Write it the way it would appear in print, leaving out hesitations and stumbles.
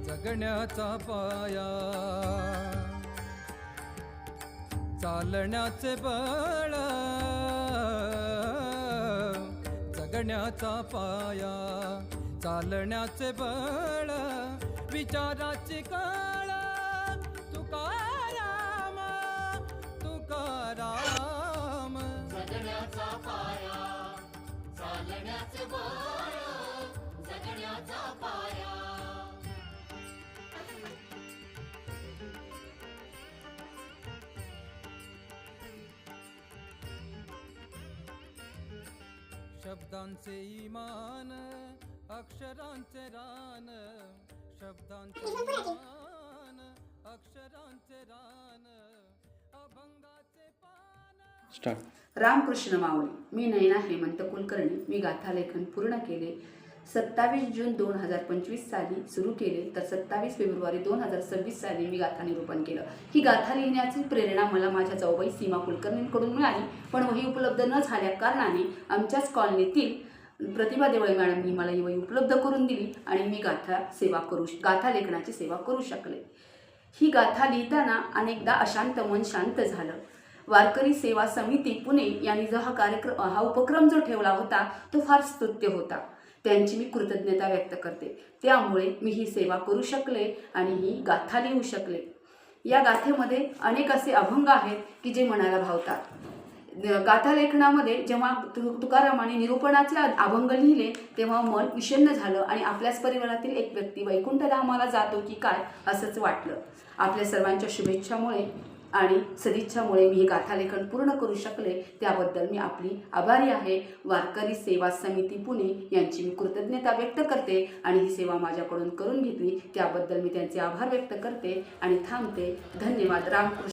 जगण्याचा पाया चालण्याचे बळ, जगण्याचा पाया चालण्याचे बळ, विचाराची कळ, तुकाराम तुकाराम. जगण्याचा पाया चालण्याचे बळ, जगण्याचा पाया. शब्दांचे इमान, अक्षरांचे रान, शब्दांचे इमान, अक्षरांचे रान, अभंगाचे पान. रामकृष्ण माऊली. मी नयना हेमंत कुलकर्णी. मी गाथालेखन पूर्ण केले. 27 जून 2025 साली सुरू केले तर 27 फेब्रुवारी 2026 साली मी गाथा निरूपण केलं. ही गाथा लिहिण्याची प्रेरणा मला माझ्या जाऊबाई सीमा कुलकर्णींकडून मिळाली, पण वही उपलब्ध न झाल्या कारणाने आमच्याच कॉलनीतील प्रतिभा देवळे मॅडमनी मला ही वही उपलब्ध करून दिली आणि मी गाथा लेखनाची सेवा करू शकले. ही गाथा लिहिताना अनेकदा अशांत मन शांत झालं. वारकरी सेवा समिती पुणे यांनी जो हा उपक्रम जो ठेवला होता तो फार स्तुत्य होता. त्यांची मी कृतज्ञता व्यक्त करते. त्यामुळे मी ही सेवा करू शकले आणि ही गाथा लिहू शकले. या गाथेमध्ये अनेक असे अभंग आहेत की जे मनाला भावतात. गाथा लेखनामध्ये जेव्हा तुकारामाने निरूपणाचे अभंग लिहिले तेव्हा मन विषण्ण झालं आणि आपल्याच परिवारातील एक व्यक्ती वैकुंठधामाला जातो की काय असंच वाटलं. आपल्या सर्वांच्या शुभेच्छामुळे आणि सदिच्छामुळे मी हे गाथालेखन पूर्ण करू शकले. त्याबद्दल मी आपली आभारी आहे. वारकरी सेवा समिती पुणे यांची मी कृतज्ञता व्यक्त करते आणि ही सेवा माझ्याकडून करून घेतली त्याबद्दल मी त्यांचे आभार व्यक्त करते आणि थांबते. धन्यवाद. रामकृष्ण.